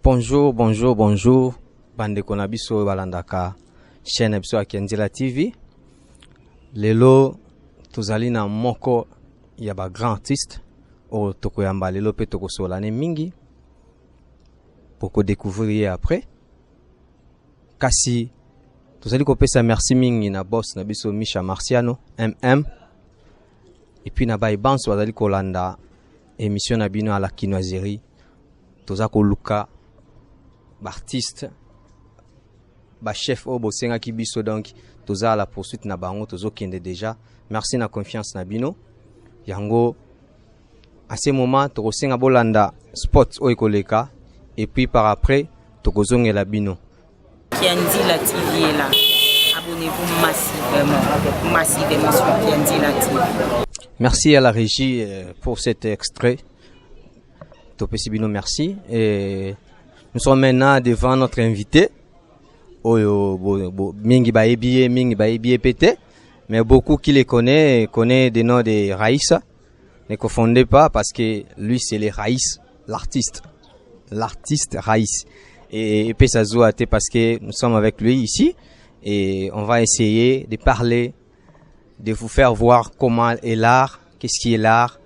Bonjour, bonjour, bonjour. Bande konabiso balandaka chaîne biso ya Kenzela TV. Lelo tozali na moko ya ba grand artiste o tokoyamba lelo pe tokosolane mingi pour ko découvrir après. Kasi tozali kopesa merci mingi na boss na biso Misha Marciano MM. Et puis na ba ibanso bazali kolanda émission na bino à la Kinoiserie. Toza ko luka artiste ba chef au bosenga ki biso, donc toza à la poursuite na bango tozo kende déjà. Merci na confiance na bino yango à ce moment tokosenga bolanda spot o ekoleka et puis par après tokozongela bino. Kenzela TV est là. Abonnez-vous massivement sur Kenzela TV. Merci à la régie pour cet extrait. Topesibino, merci. Et nous sommes maintenant devant notre invité. Mingi Baebié pété. Mais beaucoup qui les connaît des noms de Raïssa. Ne confondez pas parce que lui c'est les Raïs, l'artiste. L'artiste Raïs. Et Pesazouate parce que nous sommes avec lui ici. Et on va essayer de parler, de vous faire voir comment est l'art, qu'est-ce qui est l'art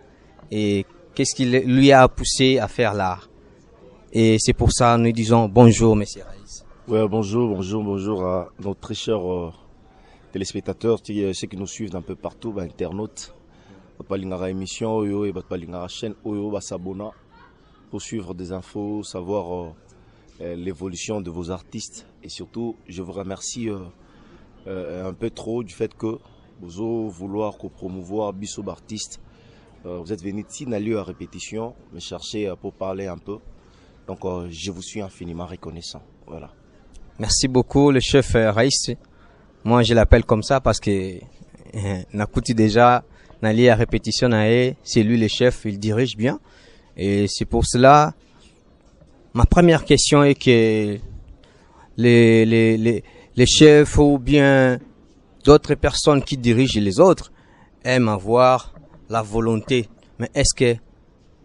et qu'est-ce qui lui a poussé à faire l'art. Et c'est pour ça que nous disons bonjour, monsieur Raïs. Ouais, bonjour à nos très chers téléspectateurs, ceux qui nous suivent d'un peu partout, internautes. Balingara émission, Oyo et Balingara chaîne, Oyo, s'abonner pour suivre des infos, savoir l'évolution de vos artistes. Et surtout, je vous remercie un peu trop du fait que vous vouloir promouvoir Bissob artiste. Vous êtes venu ici, n'a lieu à répétition, me chercher pour parler un peu. Donc je vous suis infiniment reconnaissant. Voilà. Merci beaucoup le chef Raïs. Moi je l'appelle comme ça parce que Nakuti déjà n'a lieu à répétition, c'est lui le chef, il dirige bien. Et c'est pour cela, ma première question est que les chefs ou bien d'autres personnes qui dirigent les autres aiment avoir la volonté. Mais est-ce que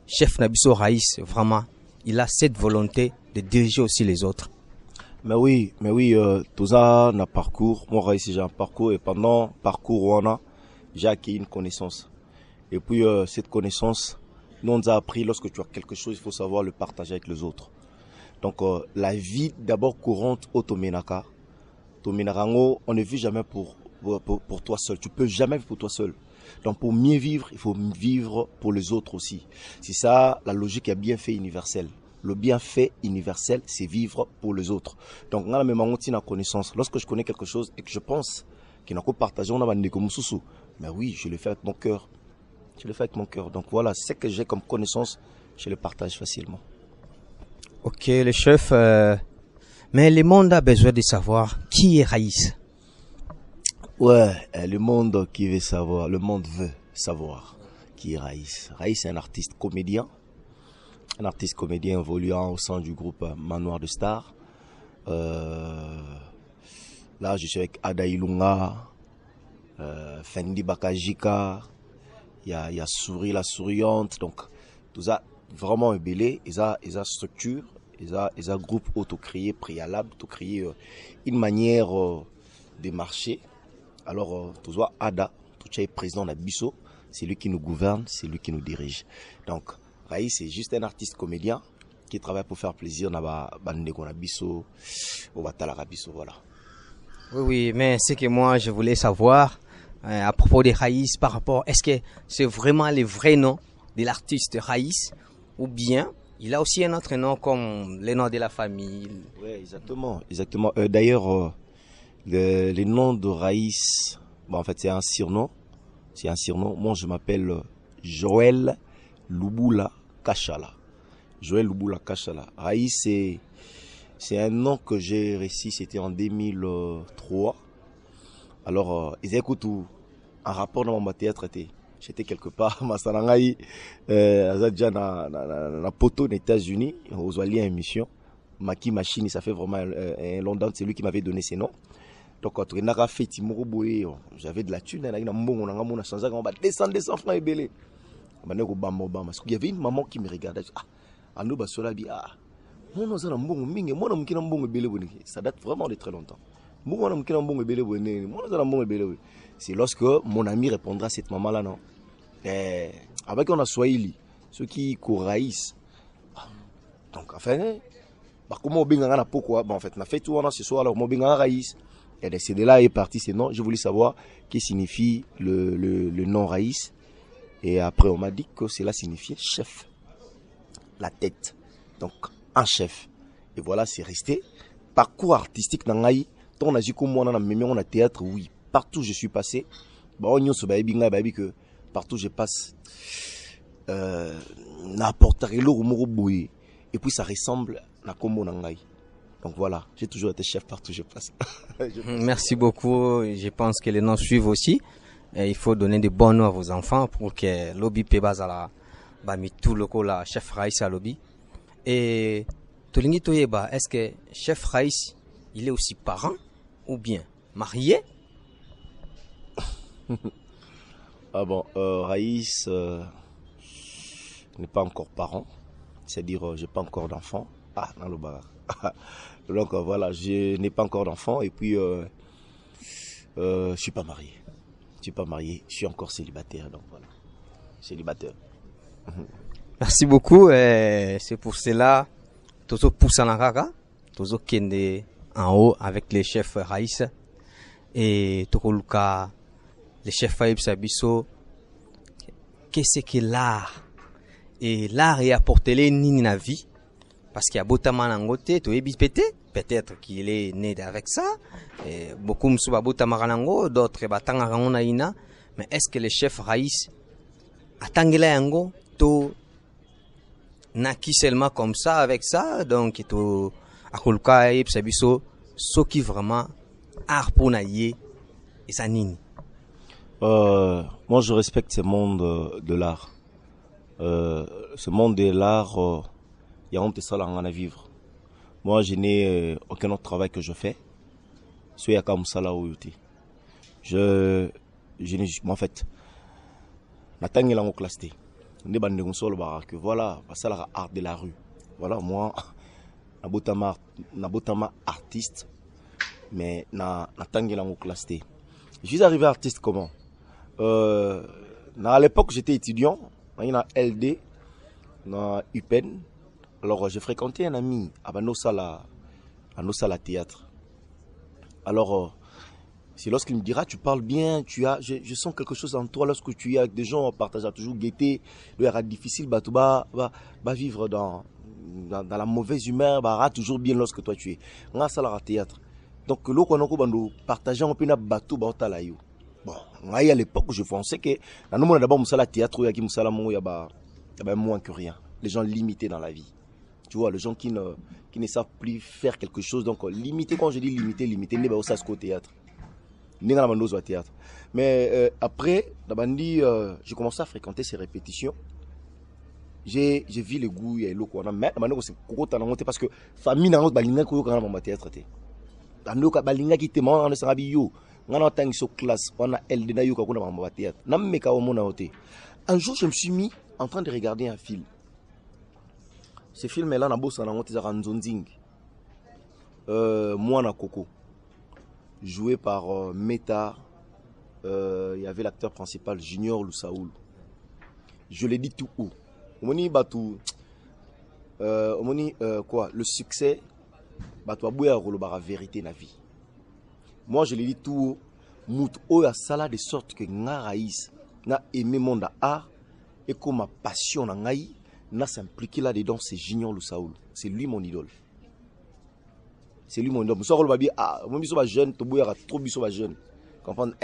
chef Nabiso Raïs, vraiment, il a cette volonté de diriger aussi les autres? Mais oui, tout ça n'a parcours. Moi, Raïs, j'ai un parcours et pendant le parcours, j'ai acquis une connaissance. Et puis, cette connaissance, nous, on nous a appris lorsque tu as quelque chose, il faut savoir le partager avec les autres. Donc, la vie d'abord courante au Tomenaka. Tomenarango, on ne vit jamais pour toi seul. Tu peux jamais vivre pour toi seul. Donc pour mieux vivre, il faut vivre pour les autres aussi. C'est ça la logique est bienfait universel. Le bienfait universel, c'est vivre pour les autres. Donc on a la même connaissance. Lorsque je connais quelque chose et que je pense qu'il n'a qu'à partager, on a des comme sous. Mais oui, je le fais avec mon cœur. Je le fais avec mon cœur. Donc voilà, ce que j'ai comme connaissance, je le partage facilement. Ok, le chef. Mais le monde a besoin de savoir qui est Raïs. Ouais, le monde qui veut savoir, le monde veut savoir qui est Raïs. Raïs est un artiste comédien évoluant au sein du groupe Manoir de Stars. Là, je suis avec Ada Ilunga, Fendi Bakajika, il y a Souris la souriante, donc tout ça vraiment ébélé, ils ont structure, ils ont groupe auto-créé, préalable, auto-créé une manière de marcher. Alors, tu vois, Ada, tu es président de Bisso, c'est lui qui nous gouverne, c'est lui qui nous dirige. Donc, Raïs, c'est juste un artiste comédien qui travaille pour faire plaisir à Bisso, au Batalara Bisso, voilà. Oui, mais c'est que moi, je voulais savoir, à propos de Raïs, par rapport, est-ce que c'est vraiment le vrai nom de l'artiste Raïs, ou bien il a aussi un autre nom comme le nom de la famille? Oui, exactement. D'ailleurs, le nom de Raïs, en fait, c'est un surnom. Moi, je m'appelle Joël Lubula Kachala. Raïs, c'est un nom que j'ai réussi, c'était en 2003. Alors, ils écoutent un rapport dans mon théâtre. J'étais quelque part, Masarangaï, déjà dans poteau des États-Unis, aux alliés à émission. Maki Machine, ça fait vraiment un London, c'est lui qui m'avait donné ses noms. Donc, quand on a fait Timoroboé, j'avais de la thune, on a changé, on va descendre 200 francs et belé. Il y avait une maman qui me regardait. Ah, Ça date vraiment de très longtemps. C'est lorsque mon ami répondra à cette maman-là, non. Avec on a Swahili, ceux qui coraïsent. Donc, enfin, comment on pourquoi en fait, on a fait tout ce soir, alors mon raïs. Et c'est de là est parti ce nom. Je voulais savoir ce qui signifie le nom raïs. Et après, on m'a dit que cela signifiait chef. La tête. Donc, un chef. Et voilà, c'est resté. Parcours artistique dans l'Aïe. On a dit que moi, on a théâtre, oui. Partout où je suis passé, partout où je passe, et puis ça ressemble à Kombo Nangai. Donc voilà, j'ai toujours été chef partout où je passe. Merci beaucoup. Je pense que les noms suivent aussi. Et il faut donner de bons noms à vos enfants pour que l'obi pebazala bami tout le coup la chef Raïs à l'obi. Et Tolingi Toyeba, est-ce que chef Raïs, il est aussi parent ou bien marié? Ah bon, Raïs n'est pas encore parent, c'est-à-dire j'ai pas encore d'enfant. Ah, dans le bar. Donc voilà, je n'ai pas encore d'enfant et puis je suis pas marié. Je suis encore célibataire, donc voilà. Célibataire. Merci beaucoup. C'est pour cela, Tozo pousse en araga, Tozo kende en haut avec les chefs Raïs et Tokoluka, les chefs Faïb Sabiso. Qu'est-ce que l'art? Et l'art est apporté les nini na vie. Parce qu'il y a Botaman en côté, tu es pété. Peut-être qu'il est né avec ça. Et beaucoup m'souba Botamanango, d'autres batangarango naïna. Mais est-ce que les chefs Raïs, atangela yango, to naki seulement comme ça, avec ça, donc, to akulka et psabiso, ce qui vraiment art pour naïe et ça nini. Moi, je respecte ce monde de l'art. Ce monde de l'art, il y a honte ça là à vivre. Moi, je n'ai aucun autre travail que je fais. Soit comme ça là où je n'ai en fait. N'attendez la classe T. On est bandé solo que voilà, ça là art de la rue. Voilà, moi, nabotama artiste, mais n'attendez la classe T. Je suis arrivé artiste comment? À l'époque, j'étais étudiant. Il y a LD, dans UPEN. Alors, j'ai fréquenté un ami à Nosala Théâtre. Alors, c'est lorsqu'il me dira, tu parles bien, je sens quelque chose en toi lorsque tu es avec des gens, on partage toujours gaieté. Il sera difficile, tu vas vivre dans la mauvaise humeur, toujours bien lorsque toi tu es. On a ça théâtre. Donc, là, on partager un peu de bateau, bon, à l'époque, je pensais que dans le d'abord, le théâtre, il y a moins que rien. Les gens limités dans la vie. Tu vois, les gens qui ne savent plus faire quelque chose. Donc, limité, quand je dis limité, n'est pas aussi au théâtre. N'est pas au théâtre. Mais après, j'ai commencé à fréquenter ces répétitions. J'ai vu le goût et l'eau. Mais parce que famille n'a pas de théâtre. Balinga qui te mange en Sarabiyo. On a tant classe, on a elle de Nayuka qu'on a en théâtre. Un jour, je me suis mis en train de regarder un film. Ce film est là, Moana Coco, joué par Meta. Il y avait l'acteur principal Junior Lusaoul. Je l'ai dit tout haut. Quoi, le succès, la vérité na vie. Moi, je l'ai dit tout haut. Mout oya sala de sorte que nga raïs na aimé mon art et comme ma passion na ngai na s'impliquer là-dedans, c'est Junior Lusaoul. C'est lui mon idole. C'est lui mon idole. Monsieur Babi, moi je suis jeune, tu es trop jeune. Comprendre,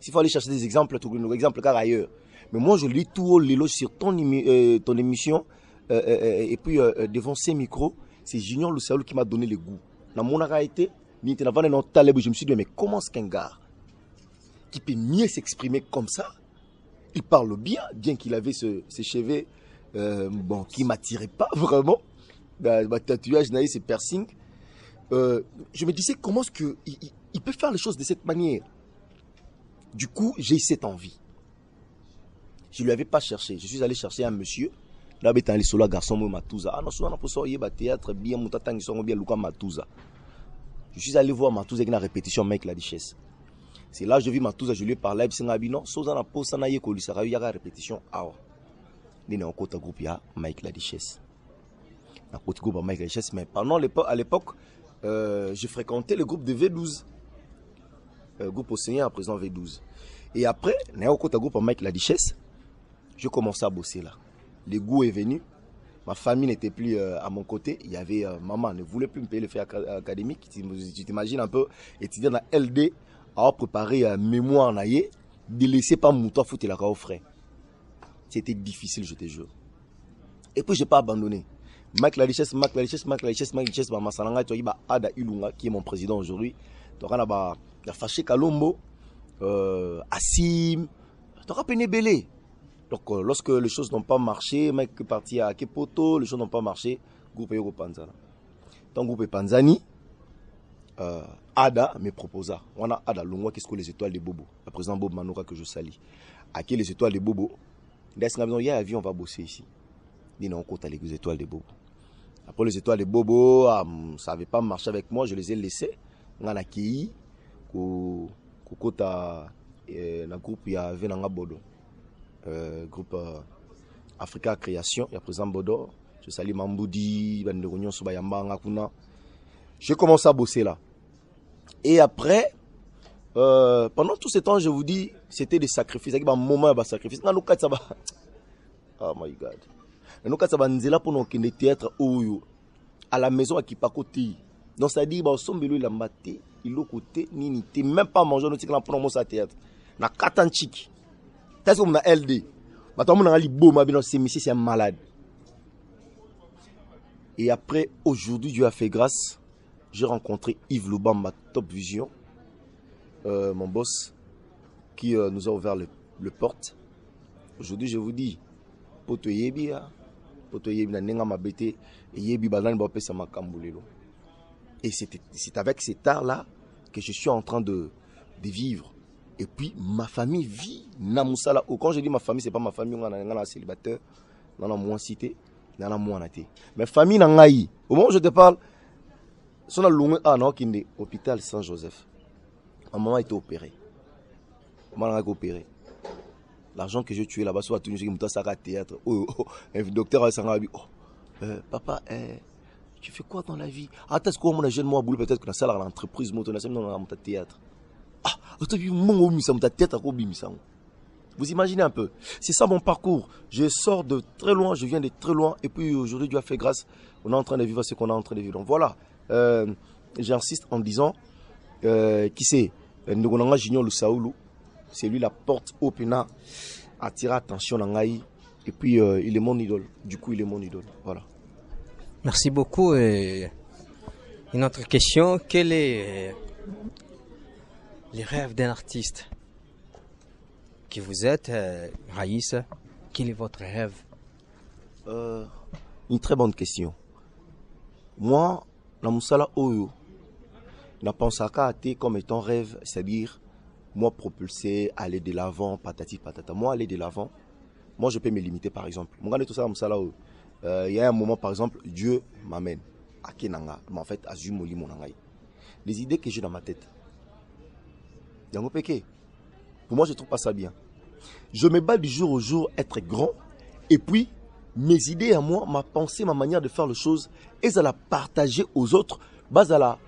s'il faut aller chercher des exemples, tout exemple car ailleurs. Mais moi je lis tout haut l'éloge sur ton émission et puis devant ces micros, c'est Junior Lusaoul qui m'a donné le goût. Dans mon arrêté, je me suis dit mais comment est-ce qu'un gars qui peut mieux s'exprimer comme ça? Il parle bien qu'il avait ces cheveux qui ne m'attiraient pas vraiment. Ma tatouage, ces piercings. Je me disais comment est-ce qu'il peut faire les choses de cette manière. Du coup, j'ai eu cette envie. Je ne lui avais pas cherché. Je suis allé chercher un monsieur là bétan les solo garçon moi Matouza ah non souvent pour ça yeba théâtre bien mutata ngisongo bien Luka Matouza. Je suis allé voir Matouza qui na répétition mec la richesse. C'est là je vis Matouza, je lui ai parlé puis c'est ngabino soza na posa na yeko lisaka ya répétition awa. Nina en côté groupe ya Mike la richesse. Na côté groupe Mike la richesse mais pendant à l'époque je fréquentais le groupe de V12. Groupe Océan à présent V12. Et après, na côté groupe Mike la richesse, je commençais à bosser là. Le goût est venu. Ma famille n'était plus à mon côté. Il y avait maman ne voulait plus me payer le fait académique. Tu t'imagines un peu étudier dans la LD, à préparer mémoire naïe, de laisser pas mon toit foutre la au frais. C'était difficile, je te jure. Et puis j'ai pas abandonné. Mike la richesse, maman Salanga, tu vois, Ada Ilunga qui est mon président aujourd'hui. Tu vois, il a fâché Kalombo, Assim, tu vois, Penebele. Donc, lorsque les choses n'ont pas marché, mec est parti à Kepoto, les choses n'ont pas marché, groupe Yoro Panzana. Dans le groupe Panzani, Ada me proposa. On a Ada Lungwa, qu'est-ce que les étoiles de Bobo, le président Bob Manoura que je salis. À qui les étoiles de Bobo, il y a un avion, on va bosser ici. Il y a un les étoiles de Bobo. Après les étoiles de Bobo, ça n'avait pas marché avec moi, je les ai laissés. On a accueilli, au groupe, il y avait un Bodo. Groupe Africa Création, il y a présent Bodo, je salue Mamboudi, j'ai commencé à bosser là. Et après, pendant tout ce temps, je vous dis, c'était des sacrifices. Il y a un moment de sacrifice. Oh my God. Nous avons pour nous des théâtres à la maison à Kipakoti. Donc ça dit, bah, il a maté, il a côté, ni même pas manger, nous avons pour nous au théâtre. Na katanchik. Qu'est-ce qu'on a LD? Maintenant, on a dit, bon, c'est un malade. Et après, aujourd'hui, Dieu a fait grâce. J'ai rencontré Yves Lubamba, Top Vision, mon boss, qui nous a ouvert le porte. Aujourd'hui, je vous dis, poto yebi na nenga mabete, yebi balani ba pesa makambulelo. Et c'est avec cet art-là que je suis en train de vivre. Et puis, ma famille vit na musala. Quand je dis ma famille, c'est pas ma famille, on a célibataire, on a moins cité, on a moins naté. Mais famille nangaï. Au moment où je te parle, son alumni à l'hôpital Saint-Joseph. Ma maman a été opérée. Maman a été opérée. L'argent que j'ai tué là-bas, soit tenu sur le théâtre. Un docteur a dit, papa, tu fais quoi dans la vie? Attends, est-ce qu'on a jeune moi boulot peut-être que la salle à l'entreprise, dans le théâtre. Vous imaginez un peu. C'est ça mon parcours. Je sors de très loin, je viens de très loin. Et puis aujourd'hui, Dieu a fait grâce. On est en train de vivre ce qu'on est en train de vivre. Donc voilà. J'insiste en disant qui c'est Ndongonanga Junior Lusaoulou. C'est lui la porte open attirer attention Nangaï. Et puis il est mon idole. Du coup, il est mon idole. Voilà. Merci beaucoup. Une autre question. Quel est les rêves d'un artiste qui vous êtes, Raïs? Quel est votre rêve? Une très bonne question. Moi, la Moussala Oyo, n'a pensé qu'à comme étant rêve, c'est-à-dire moi propulser, aller de l'avant, patati patata. Moi, aller de l'avant, moi je peux me limiter par exemple. Mon gars, tout ça, Moussala Oyo. Il y a un moment, par exemple, Dieu m'amène à Kenanga, mais en fait, à Zumoli Monangaï. Les idées que j'ai dans ma tête. Pour moi, je ne trouve pas ça bien. Je me bats du jour au jour être grand. Et puis, mes idées à moi, ma pensée, ma manière de faire les choses, et ça la partager aux autres. Bazala,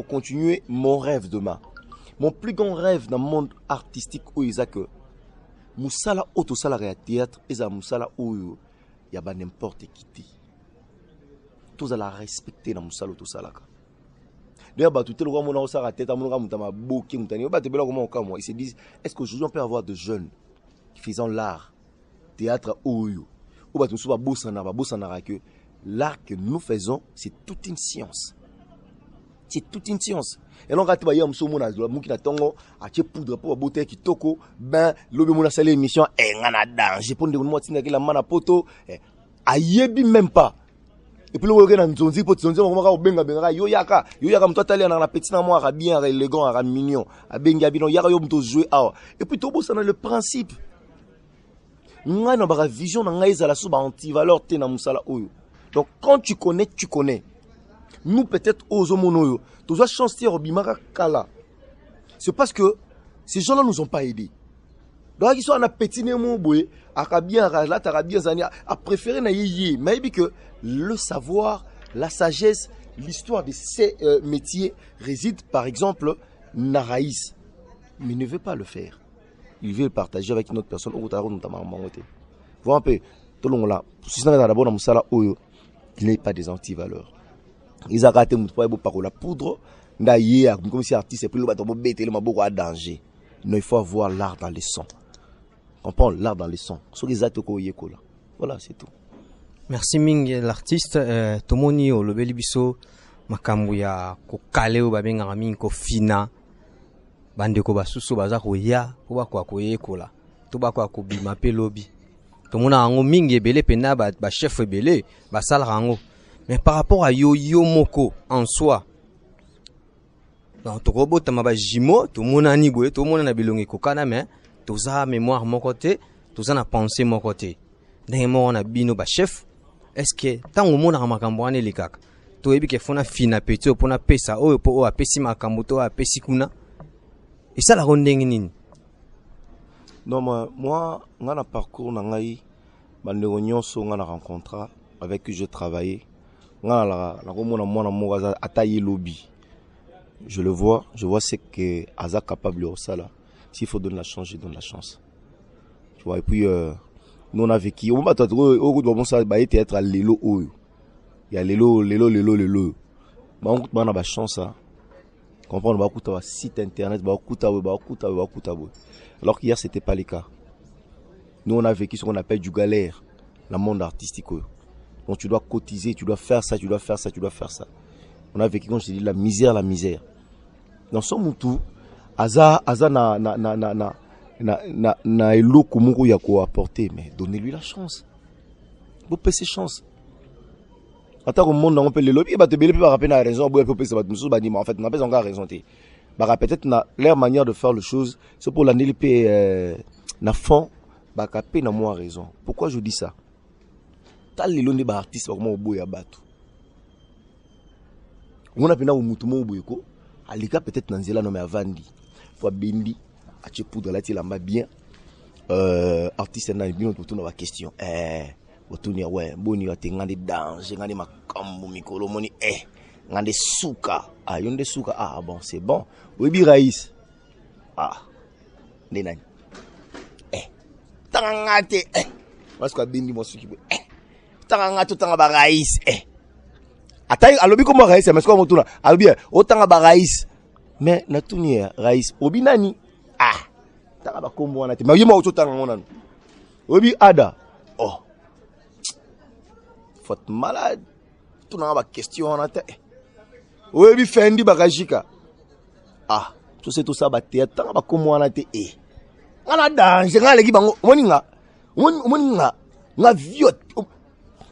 continuer mon rêve demain. Mon plus grand rêve dans le monde artistique, c'est que Moussala auto salarié théâtre, et ça Moussala il y a n'importe qui. Tout ça la respecter dans Moussala auto salarié. D'ailleurs, il se disent, est-ce qu'aujourd'hui on peut avoir de jeunes qui faisant l'art, théâtre, ou l'art que nous faisons, c'est toute une science. C'est toute une science. Et là, on a poudre pour beauté qui toko, ben, l'homme a salé l'émission, et on a dans, j'ai pris la main à poto, ayebi même pas. Et puis le regard dans Zonzi pour Zonzi on va au benga benga yo yaka mto tali na petit na moi bien élégant mignon a benga bino yaka yo mto jouer ah et puis to bossa dans le principe ngai na ba vision na ngai ezala so ba anti-valeur te na musala oyo. Donc quand tu connais, tu connais. Nous peut-être aux homonoyo, tous chance tirer bimaka kala. C'est parce que ces gens-là nous ont pas aidés. Donc ils sont en appétit nemo boy, a bien là t'as bien zani a préféré na yé, mais que le savoir, la sagesse, l'histoire de ces métiers réside par exemple na Raïs, mais il ne veut pas le faire. Il veut le partager avec une autre personne au taro notamment mangoté. Vous un peu tout le monde là, si ça d'abord dans musala oyo, il n'est pas des anti-valeurs. Ils ont raté mon par la poudre, d'ailleurs comme si artiste et puis le bateau bête le maboko à danger. Non, il faut avoir l'art dans les sons. On prend l'art dans les sons. Sur les atoko yeko là. Voilà, c'est tout. Merci Ming l'artiste tomoni o lobeli biso makambo ya ko kale o babenga mingi ko fina bande ko basusu baza ko ya ko ba kwa ko yekola to ba kwa ko bima pe lobi tomona ngo mingi ebele pena ba chef ebele ba sala rango. Mais par rapport à yo moko en soi, donc to robot ma ba jimo to mona ni boye to mona na bilongi kokana mais to za mémoire mon côté to za na pensée mon côté ndenge mo na bino ba chef est-ce que tango mona makambo ane likaka to ebi ke fona fina petit pona pesa o po o apesi makambo to apesi kuna et ça la rondenge nini? Non moi ngana parcours na ngai ba nyonso ngana rencontre avec qui je travaillais ngana la komona mwana mokaza ataye lobby. Je le vois, je vois ce que Aza capable de ça là. S'il faut donner la chance, je donne la chance. Tu vois, et puis nous on a vécu. On va bon ça va être à l'élo. Il y a l'élo. Mais on a la chance ça. Comprendre, on va site internet, alors qu'hier c'était pas le cas. Nous on a vécu ce qu'on appelle du galère, le monde artistique. Donc tu dois cotiser, tu dois faire ça, tu dois faire ça, tu dois faire ça. On a vécu, comme je te dis, la misère. Dans son moutou, Aza na elo kumuru ya ko apporter, mais donnez-lui la chance. Vous payez ses chances. Attends au monde on peut le lobby, bah te belé pas rappeler la raison, vous pouvez ça nous bah dit mais en fait on n'a pas encore raison té. Bah peut-être leur manière de faire les choses, c'est pour l'année na fond, bah capé na moi raison. Pourquoi je dis ça? Tal les loni ba artiste comment oboya batu. On a pena au mutumo boyeko alika peut-être nanzela no me avandi fois bendi a che poudre la tilamba bien artiste na bien tout na question otuni ouais boni wa tengande danger ngande makambo mikolo moni ngande suka yonde suka bon c'est bon webi Raïs ndenani tangate parce que bendi mo suki tangata tanga ba Raïs Attends, alobi comme Raïs, mais comment tu l'as? Alobi, autant à Raïs. Mais na tuni Raïs, obi nani? T'as pas comme on a été. Mais yéma autant on a. Obi ada. Oh. Faut malade. Tu n'as pas question en tête. Obi fendi bagajika. Tout c'est tout ça baté. T'as pas comme on a été. On a danger. On a les gibango. Moninga. Na viot.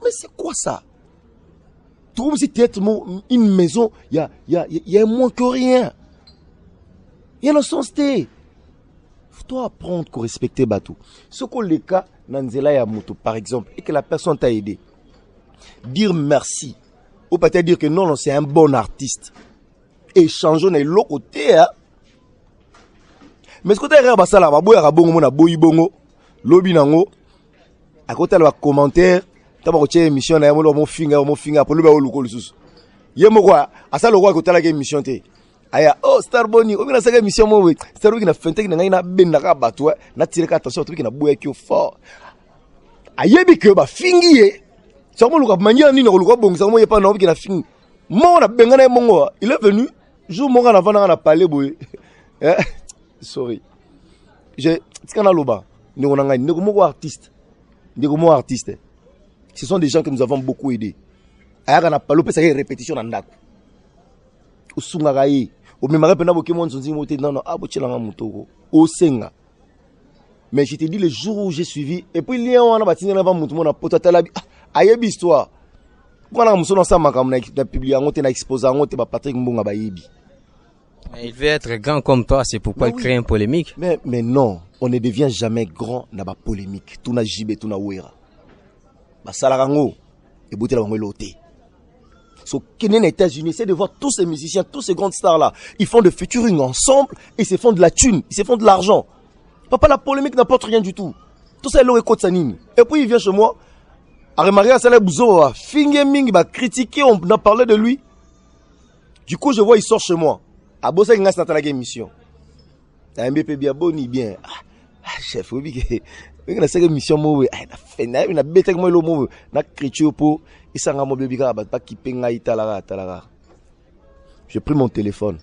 Mais c'est quoi ça? Trouve si peut-être une maison, il y a moins que rien. Il y a le sens T. Faut apprendre à respecter Batou. Ce qu'on le cas, Nanzela ya moto, par exemple, et que la personne t'a aidé. Dire merci. Ou peut-être dire que non, c'est un bon artiste. Échangeons les l'autre côté, hein. Mais ce que t'as regardé, ça là, ma boya rabongo, mona boyi bongo, lobi nango, à côté, le commentaire, taba ko émission na mo finga pour le ba oluko lususu yemo kwa asa lo kwa ko tala ke émission te aya Starboni o bina saka émission mo we Starboni na fente ki na ngai na benda ka batwa na tire ka attention to ki na boya ki fort ayebi ke ba fingiye so mo luka mania ni no luka bongisa mo yepa na obi ki na fingi mo na benga na mongo il est venu jour mo na vana na parler boy sorry je tikana loba ni on ngai ni ko mo artiste ce sont des gens que nous avons beaucoup aidés. Aya na palo pesa répétition na ndako. Usunga gayi. O me marepena boke mo nzonzi moté non abochela nga mutoko. O senga. Mais je te dis le jour où j'ai suivi et puis lien wana batinga na ba mutu mo na potata la ayebi histoire. Kwana muso na sama kam na publier ngo te na exposer ngo te ba Patrick Mbonga ba yebi. Il veut être grand comme toi, c'est pourquoi il crée une polémique. Mais non, on ne devient jamais grand dans la polémique. Tout n'a jibé, tout n'a ouéra. Bah, salarango, et bouté la loté. So, Kenya, États-Unis, c'est de voir tous ces musiciens, tous ces grandes stars-là. Ils font de featuring ensemble et ils se font de la thune, ils se font de l'argent. Papa, la polémique n'apporte rien du tout. Tout ça, il est côté sanini. Et puis, il vient chez moi. A remarqué à Saleh Bouzo, Fingeming, va critiquer, on a parlé de lui. Du coup, je vois, il sort chez moi. A bossa, il a la émission. Un BP bien boni, bien. Chef, oui, il a cette émission, moi, il a fait, il a bêté avec moi, le mot, il a critiqué pour. J'ai pris mon téléphone.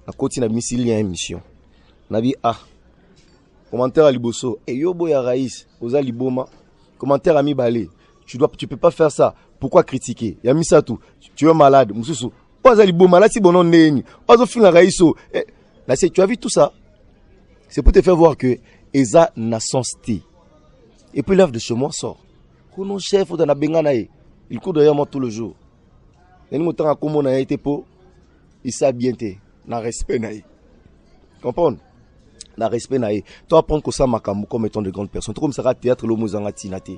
À côté de la émission. On a dit, commentaire à Liboso. Et yo boya Raïs, Oza Liboma. Commentaire à Mibale. Tu peux pas faire ça. Pourquoi critiquer? Y'a mis ça tout. Tu es malade. Moussou. Oza Liboma, là, si bon, on est. Oza fin la Raïso. Là, tu as vu tout ça? C'est pour te faire voir que Eza n'a sens T. Et puis l'œuvre de chez moi sort. Mon chef, il court derrière moi tout le jour. Il sait bien te. Na respect naï. Comprends? Na respect naï. Toi, apprends que ça m'a comme étant de grandes personnes. Tout comme ça, théâtre, l'homme aux anatinate.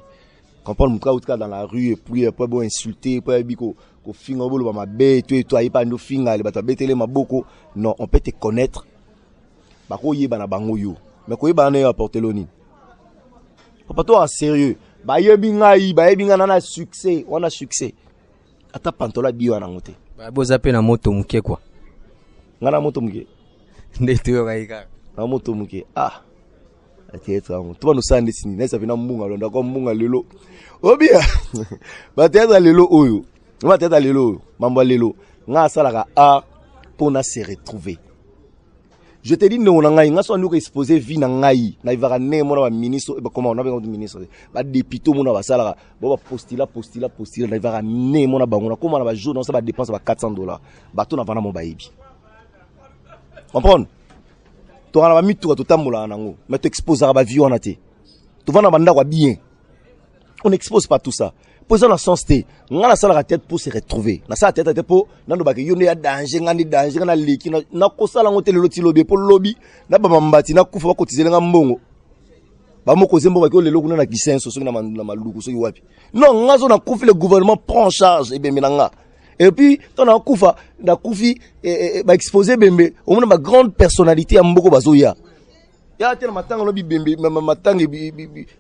Comprends? Mon cas, dans la rue, et puis, après, bon, insulter, puis, biko, ko finga, bolo, ma bête, toi, il pas nous finga, il va bête, ma boko. Non, on peut te connaître. Bako, yé, bana, bango, yo. Mais, ko, yé, bana, apporter l'oni. Papa, toi, sérieux. Ba yebinga nana succès, on a succès. Ata pantola bio anangote. Ba bozape na moto muke quoi. Ngana moto muke. Ndeto kaika. Na moto muke. Ati etra mo. Tuba no sande sini, nesa vina mbunga londa ko mbunga lelo. Obia. Ba teta lelo oyo. Ba teta lelo oyo. Mambo lelo. Nga salaka pona se retrouver. Je te dis, non, on a exposé vie na ngai. Na ivara ne mona ba ministre, comment on a besoin de ministre. Ba député mona ba salara. Ba postila. Na ivara ne mona ba ngona. Comment on a jour dans ça ba dépense ba $400. Ba to na vana mo ba yebi. Comprendre? To na ba mitu to tambola nango. Mais tu exposer ba vie on te. To vana ba ndakwa bien. On n'expose pas tout ça. Posant la sens T, on a la tête pour se retrouver. Na sa tête pour nando ba ke yone ya danger na leki na kosala ngote le loti lobby pour lobby na ba mambati na kufa ba kotiser nga mbongo. Ba moko zembo ba ke le lokuna na kisenso so na maluku so wapi. Non, ngazo na kufi le gouvernement prend en charge et bembe nga. Et puis ton na kufa na kufi ba exposer bembe au moins ma grande personnalité ya mboko bazoya. Ya tena matanga lobby bembe matanga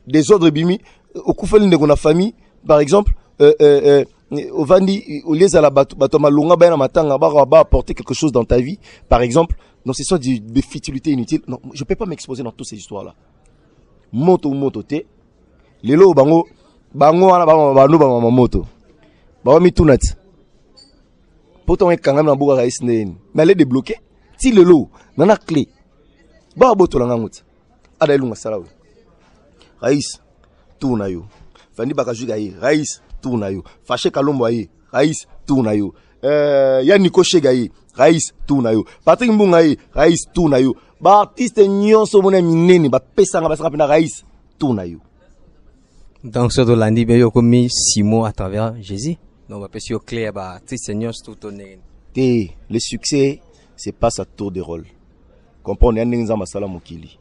désordre bimi au kufa linde na famille. Par exemple, au Vandi, au lieu de la batomalunga, ben matanga, va apporter quelque chose dans ta vie. Par exemple, non, ce sont des futilités inutiles. Non, je peux pas m'exposer dans toutes ces histoires-là. Moto te, lelo bango moto, mi tunat. Pourtant, quand même, na raïs mais elle est débloquée. Si lelo, nana clé, boto langa mouti. Ada ilunga salawe. Raïs, tout na yo. Fandi Bakajuga yi, Raïs, tourna yo. Faché Kalombo yi, Raïs, tourna yo. Yannick Shega yi, Raïs, tourna yo. Patrick Mbunga yi, Raïs, tourna yo. Ba artiste nyonso mona mineni, ba pesanga ba saka Raïs, tourna yo. Donc ce dolandi be yo komi 6 mois à travers Jésus. Donc ba pesi yo clair ba artiste nyonso tout toné. Le succès, c'est pas sa tour de rôle. Comprenez nza masala mokili.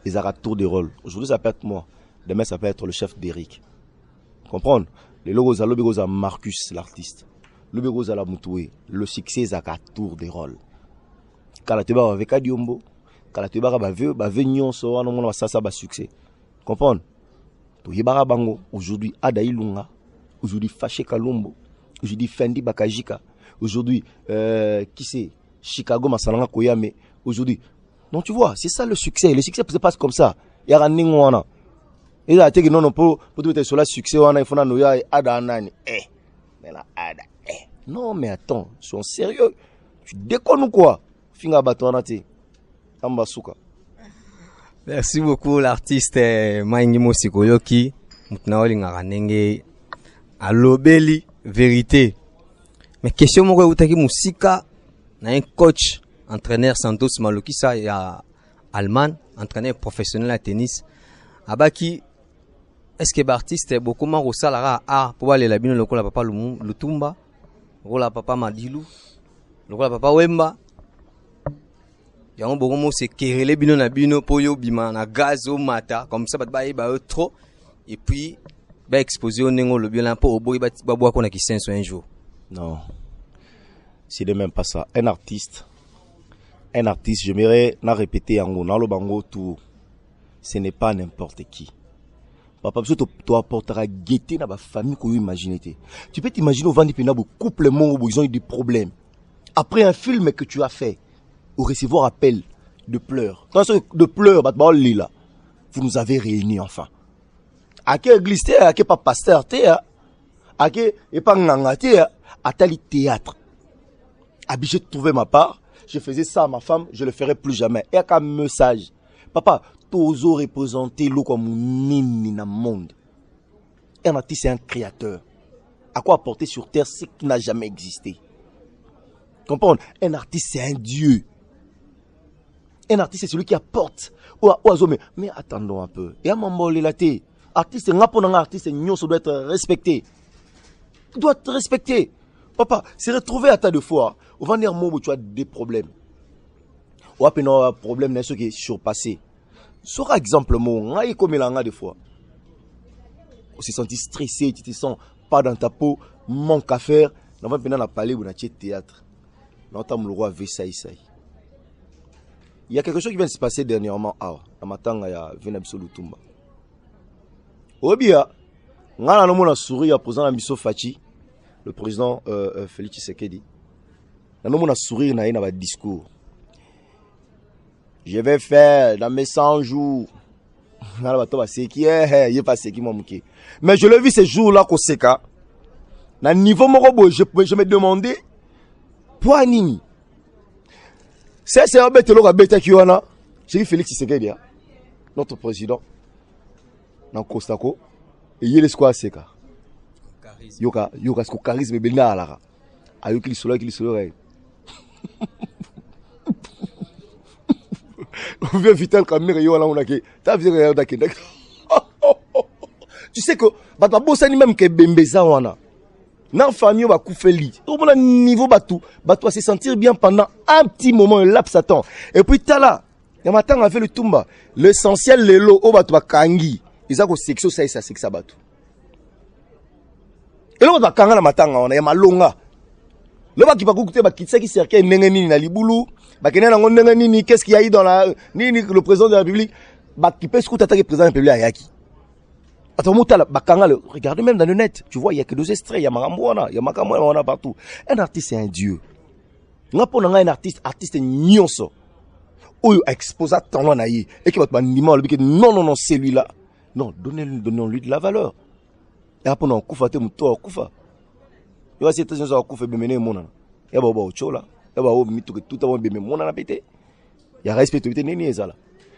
Ils ont tour de rôle. Aujourd'hui ça peut être moi. Demain, ça peut être le chef d'Eric. Comprendre? Le logo à Marcus, l'artiste. Le logo à la Moutoué. Le succès, c'est à tour de rôle. Quand la teba avec Adiombo, quand la teba va venir, on va ça succès. Comprendre? To yebara bango, aujourd'hui, Adailunga. Aujourd'hui, Faché Kalombo. Aujourd'hui, Fendi Bakajika. Aujourd'hui, qui c'est? Chicago Masalanga Koyame. Aujourd'hui. Donc, tu vois, c'est ça le succès. Le succès se passe comme ça. Il y a un ningwana. Et là, tu non pour tout sur le succès, il faut que ada nani. Mais là, ada. Non, mais attends, sois sérieux. Tu déconnes ou quoi? Finga batonati. Ambasuka. Merci beaucoup, l'artiste Maingimo Sikoyoki. Mutnaoli ngaranenge alobeli vérité. Mais question moko utaki musika na un coach, entraîneur Santos Malokisa ya Allemagne, entraîneur professionnel à tennis. Abaki est-ce que l'artiste est beaucoup moins au salaire pour aller la bino lokola papa Lutumba, rola papa Madilou, lokola papa wemba yango bokomo se kerele bino na bino po yo bima na gaz au mata comme ça bat ba trop et puis ba exposer au nengo le bien po oboyi ba bois qu'on a qui senso un jour. Non, c'est de même pas ça. Un artiste, j'aimerais la répéter en gros, bango tout. Ce n'est pas n'importe qui. Papa, tu apporteras gaieté dans la famille que vous imaginez. Tu peux t'imaginer au vendu de couple où ils ont eu des problèmes. Après un film que tu as fait, au recevoir appel de pleurs. De pleurs, vous nous avez réunis enfin. À quelle église t'es, à quel pas pasteur t'es, à quel pas nganga t'es, à tel théâtre. Habitué de trouver ma part, je faisais ça à ma femme, je le ferai plus jamais. Et à quel message, papa, toujours représenter l'eau comme nini dans le monde. Un artiste, c'est un créateur. À quoi apporter sur terre ce qui n'a jamais existé. Comprendre? Un artiste, c'est un dieu. Un artiste, c'est celui qui apporte. Mais attendons un peu. Et à mon mot, artiste, un artiste, doit être respecté. Doit être respecté. Papa, c'est retrouvé à tas de fois. On va dire où tu as des problèmes. Ou à peine un problème, ce qui est surpassé. Sur exemple, on a comme il a des fois. On s'est senti stressé, tu te sens pas dans ta peau, manque à faire. On va venir à parler ou dans le théâtre. On entend le roi Versailles. Il y a quelque chose qui vient de se passer dernièrement. À matin, il y a Venabso Lutumba. Obia, on a un sourire à présent à Misso Fachi, le président Félix Tshisekedi. On a un sourire dans un discours. Je vais faire dans mes 100 jours. Mais je l'ai vu ces jours-là qu'au Seka. Dans le niveau morobo, je me demandais, pour Nini. C'est un bête l'eau à bête qui en a. J'ai vu Félix Tshisekedi, notre président, dans Kostako. Et il est quoi Seka? Yoka, ce charisme est bien là. Ayo qui soleil. On vient vital comme tu sais que bata bosani même que bembeza wana na famille va couper lit au bon niveau batou va se sentir bien pendant un petit moment, un laps de temps. Et puis tala ya matin a fait le tumba l'essentiel lelo o batou bakangi ils a ko section ça sexa batou et là ba kanga na matanga wana ya malonga le ba ki ba kukuté ba kitsa ki cercle ndenge nini na libulu. Qu'est-ce qu'il y a eu dans la le président de la République qui peut se attaquer le président de la République à Yaki. Regardez même dans le net, tu vois, il n'y a que 2 extraits, il y a Maramouana, il y a Makamouana partout. Un artiste, c'est un dieu. Un artiste nyonso. Ou expose à tant et qui va te dire non, c'est lui-là. Non, donnons-lui de la valeur. Et après, on koufa te mouto, koufa. Il va essayer de se koufa bemene mona. Il y a baba ochola. Il y a respect,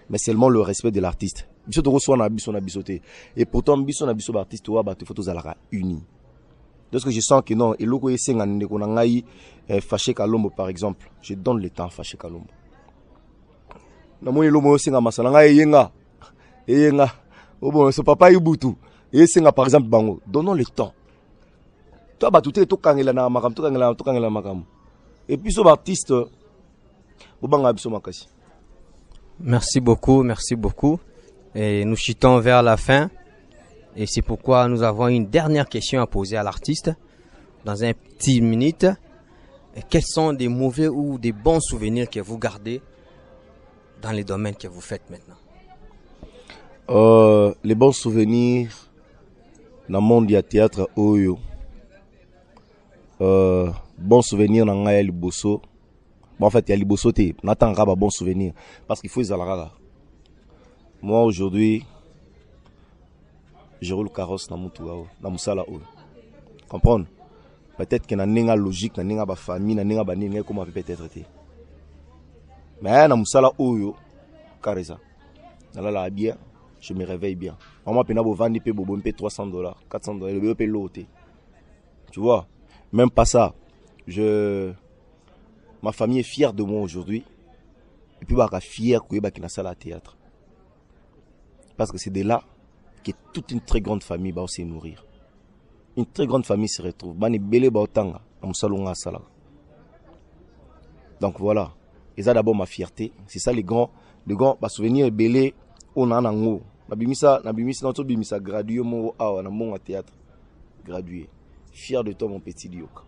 mais seulement le respect de l'artiste. Et pourtant, l'artiste doit unis. Lorsque je sens que non, et fâché Kalombo par exemple, je donne le temps fâché Kalombo. Papa Ibutu, par exemple, Bango, donnons le temps. Toi, tout est et puis, ce artiste, merci beaucoup. Et nous chutons vers la fin. Et c'est pourquoi nous avons une dernière question à poser à l'artiste. Dans un petit minute. Et quels sont des mauvais ou des bons souvenirs que vous gardez dans les domaines que vous faites maintenant? Les bons souvenirs dans le monde du théâtre Oyo. Bon souvenir dans Ngaya Liboso. Bon, en fait, il y a Liboso, n'attend pas bon souvenir. Parce qu'il faut les alara. Moi, aujourd'hui, je roule carrosse dans mon Moussala. Comprendre? Peut-être qu'il y a une logique, il y a une famille, il y a une comment peut être traité. Mais dans Moussala, carrément. Dans la bien, je me réveille bien. Moi, je vais vendre $300, $400, je vais l'autre. Tu vois? Même pas ça. Ma famille est fière de moi aujourd'hui. Et puis, je suis fier que je suis dans la théâtre. Parce que c'est de là que toute une très grande famille va se nourrir. Une très grande famille se retrouve. Donc voilà, et ça d'abord ma fierté, c'est ça les grands souvenirs belé on a nango. Nabimisa notre bimisa gradué mo na mon théâtre. Gradué. Fier de toi mon petit Dioka.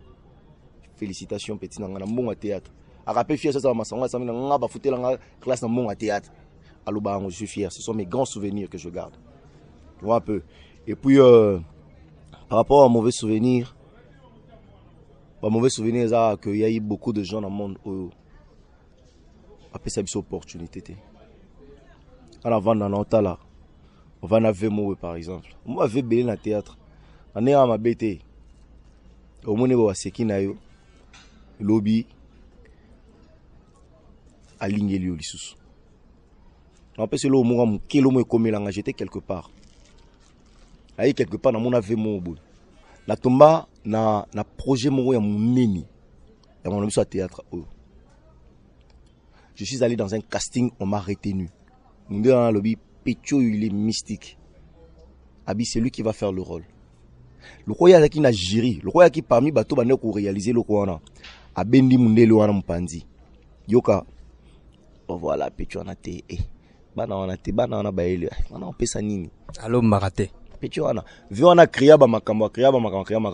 Félicitations petit na mon théâtre. A rappel fier ça ma sanga ça nga ba fouté la classe na mon théâtre. Aloba je suis fier, ce sont mes grands souvenirs que je garde. Tu vois un peu. Et puis par rapport à mauvais souvenirs, c'est qu'il y a eu beaucoup de gens dans le monde où après ça une opportunité. En avant dans notre là, on va en avoir par exemple. Moi j'ai belé dans le théâtre. On est à ma bête. Au moins on va seki na yo. Lobby aligné lui lisusu. On peut se le moment où kilo mo comme il j'étais quelque part. Aïe quelque part dans mon ave mo bout. La tomba na projet mo ya muneni. Ya mon à théâtre. Je suis allé dans un casting, on m'a retenu. Nous dans le lobby Pecho il est mystique. Abi c'est lui qui va faire le rôle. Le roi qui n'a jury, le roi qui parmi bateau ba pour réaliser le roi abendi mundele wana mpanzi. Yoka. Oh voilà Pecho on a té. Bana on a té bana on a baile. On pesa nini? Allo maraté. Pecho wana. Vi on a kriya ba makambo.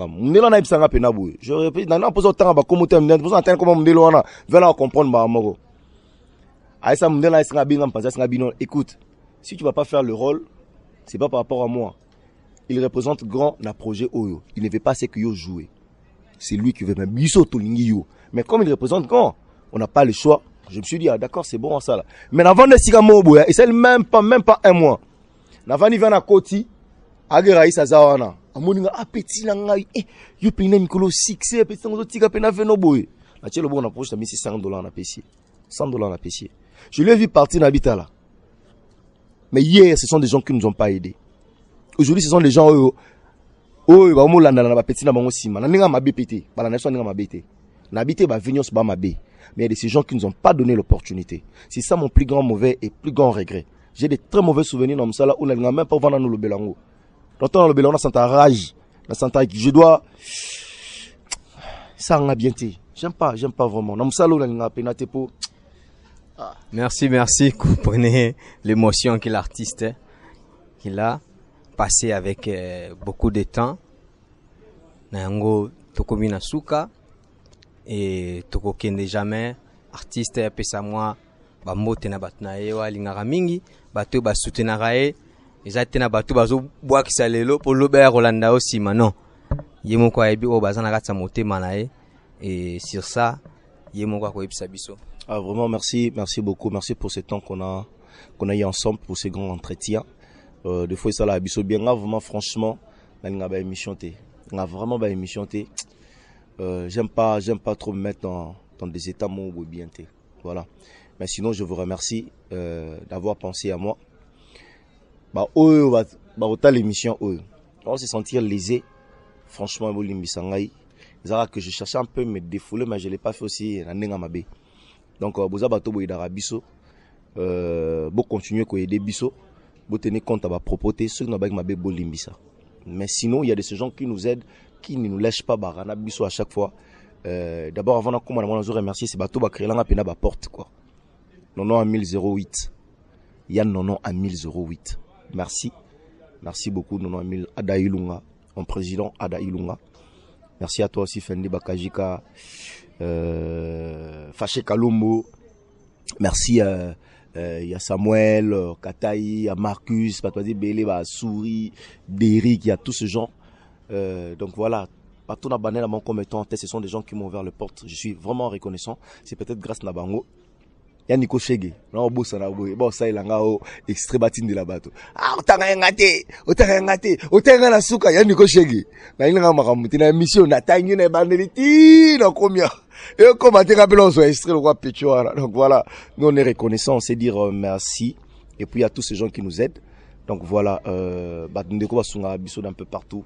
Mundele na ibsanga pena boue. Je répète na poso tanga ba komote mundele, poso antenne comment mundele wana. Vela comprendre ba moko. Aïssa mundele na isinga binga mpanzi isinga bino. Écoute, si tu vas pas faire le rôle, c'est pas par rapport à moi. Il représente grand na projet Oyo. Il ne veut pas ce que yo jouer. C'est lui qui veut même biso tolingi yo. Mais comme il représente grand, on n'a pas le choix. Je me suis dit, ah d'accord, c'est bon ça là. Mais avant de siga moboya, et c'est même pas un mois. Navani vient à Koti, agera isa zawana. Amoninga appétit la ngai, yo pina mikolo succès, petit ngo tika pena veno boy. Na tchelo bon approche mis $100 na pessier. $100 na pessier. Je lui ai vu partir na là. Mais hier, ce sont des gens qui nous ont pas aidés. Aujourd'hui, ce sont des gens ba mo landa na ba petit na bango sima. Na ninga mabe pété, ba la nation ninga mabe té. Na habité ba vignos ba mabe. Mais il y a de ces gens qui nous ont pas donné l'opportunité. C'est ça mon plus grand mauvais et plus grand regret. J'ai des très mauvais souvenirs dans ça là où on n'a même pas vendre nous le belango. Dans le belango, on sent rage, on sent je dois ça on a bien été. J'aime pas vraiment. Dans ça là on a pénaté pour Merci, comprenez l'émotion que l'artiste qu'il a passé avec beaucoup de temps. Nango tokomi na suka et toko kende jamais artiste pesa moi ba mote na batna ye wa lingara mingi bato ba soutenara ye ezate na bato bazo bwa kisalelo pour lober Rolanda aussi non yemo kwa ebi o bazana katsa motema na ye et sur ça yemo kwa ko ebisa biso. Ah, vraiment, merci beaucoup. Merci pour ce temps qu'on a eu ensemble pour ces grands entretiens. Des fois, ça l'a bien. Vraiment, franchement, on a émission. On a vraiment émission. J'aime pas trop me mettre dans des états où bien. Voilà. Mais sinon, je vous remercie d'avoir pensé à moi. Autant l'émission, on va se sentir lésé. Franchement, que je cherchais un peu me défouler, mais je l'ai pas fait aussi. Donc, vous avez biso, continuer à aider biso, vous tenir compte de la propreté, ceux qui n'ont pas limbisa. Mais sinon, il y a de ces gens qui nous aident, qui ne nous lâchent pas barana biso à chaque fois. D'abord, avant de commencer, je remercie ces bateaux qui créent la porte quoi. Nono à 1008. Yann Nono à 1008. Merci beaucoup Nono à 1000 Ada Ilunga, mon président Ada Ilunga. Merci à toi aussi Fendi Bakajika. Faché Kalombo, merci à Samuel, Kataï, à Marcus, Patouadi Bélé, à Souri, Derrick, il y a tous ces gens. Donc voilà, partout dans la mon commettant, ce sont des gens qui m'ont ouvert les portes. Je suis vraiment reconnaissant. C'est peut-être grâce à Nabango. Il y a Nico Chege, non, boss, bon, ça il a extrait batin de la bateau. Ah, otanga la souka, il y a Nico Chege. Na il a maramuti na mission, na tangi na bandeliti, na combien. Et comme à te rappeler, on soit extrait le roi Péchoara. Donc voilà, nous on est reconnaissants, on sait dire merci. Et puis il y a tous ces gens qui nous aident. Donc voilà, Batundeko va sunga biso d'un peu partout.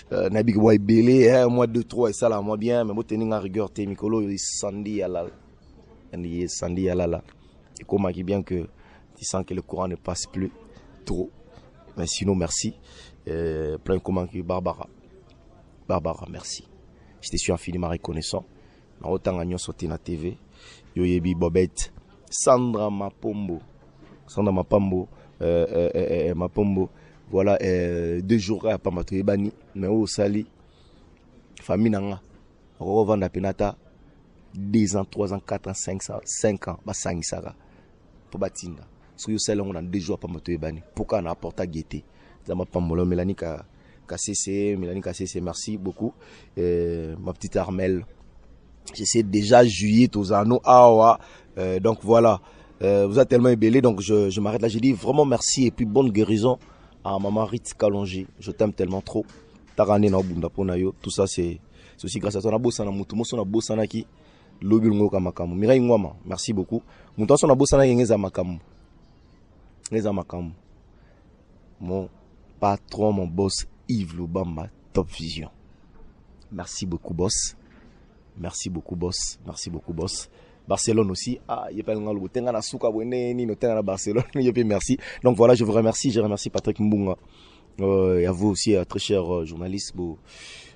Nabig Boy Belé, un mois 2-3 et ça là, moi bien, mais moi tenir en rigueur, t'es Mikolo, il Sandy à la. Sandy à la. Et comment qui bien que tu sens que le courant ne passe plus trop. Mais sinon, merci. Plein comment qui Barbara, merci. Je te suis infiniment reconnaissant. Autant gagnon sauté na TV. Yoyebi Bobette, Sandra Mapombo, Mapombo, voilà, 2 jours à Pamato Ebani, mais au Sali, famille Nanga, Rovanda Penata, 2 ans, 3 ans, 4 ans, 5 ans, 5 Sara, pour Batinda. Si vous savez, on a 2 jours à Pamato Ebani, pourquoi on a apporté à Guété? Zama Pamolo, Mélanie KCC, merci beaucoup. Ma petite Armelle, j'essaie déjà juillet, Tozano, Awa, donc voilà. Vous êtes tellement ébellé, donc je m'arrête là. J'ai dit vraiment merci et puis bonne guérison à maman Ritz Kalonji. Je t'aime tellement trop. Tarane na bunda ponayo. Tout ça c'est aussi grâce à toi. Na bossana mutu, mo sona bossana ki lobi ngoka makamu. Mirai ngwama, merci beaucoup. Mutu sona bossana ngeza makamu. Ngeza makamu. Mon patron, mon boss Yves Lubamba, Top Vision. Merci beaucoup boss. Merci beaucoup boss. Merci beaucoup boss. Barcelone aussi. Ah, il y a pas de tenga na souka wene ni no tenga na Barcelone. Merci. Donc voilà, je vous remercie. Je remercie Patrick Mbunga. Et à vous aussi, très cher journaliste, pour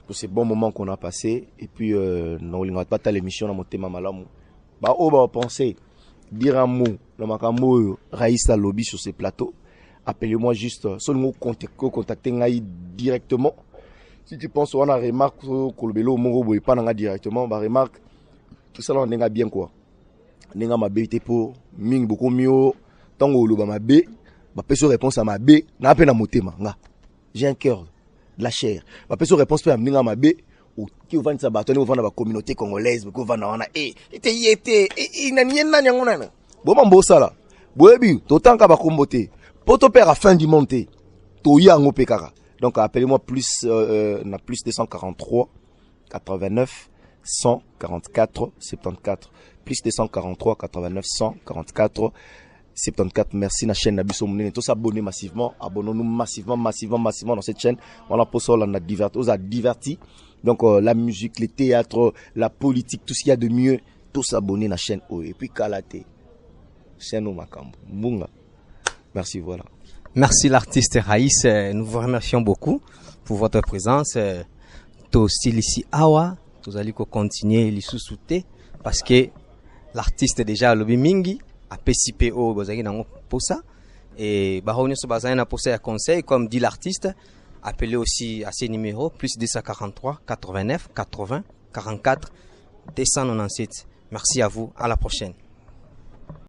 ces bons moments qu'on a passés. Et puis, non, il n'y a pas de l'émission dans mon thème malamu. Bah, on va penser, dire un mot, le makambo, Raïssa Lobby sur ces plateaux. Appelez-moi juste, seulement contacter directement. Si tu penses, on a remarque, Kolbelo, Mongo, et pas directement, bah, remarque, tout ça, on est bien quoi. Nenga ma bé pour ming beaucoup mieux tango lo ba ma bé ma peso réponse à ma bé na peine à motema nga j'ai un cœur de la chair ma peso réponse pe ninga ma bé ou qui va sa batone va na ba communauté congolaise ko va na wana ete na niena nyangona na bo mambo sala boebi to tanka ba kombote poto père à fin du monté to yango pekara donc appelez-moi plus na plus 243 89 144 74 plus 243 89 144 74. Merci la chaîne Nabiso Mounene. Tous abonnez massivement, abonnons-nous massivement dans cette chaîne. On a posé, on a diverti. Donc la musique, le théâtre, la politique, tout ce qu'il y a de mieux, tous abonnez la chaîne. Et puis Kalate, chaîne Makambo, Munga. Merci, voilà. Merci l'artiste Raïs. Nous vous remercions beaucoup pour votre présence. To style ici Awa. Vous allez continuer les sous-souter parce que l'artiste déjà lobby mingi a PCPO bozaki nango pour ça et bahoni so bazana pour ça conseil comme dit l'artiste appelez aussi à ces numéros plus 243 89 80 44 297. Merci à vous, à la prochaine.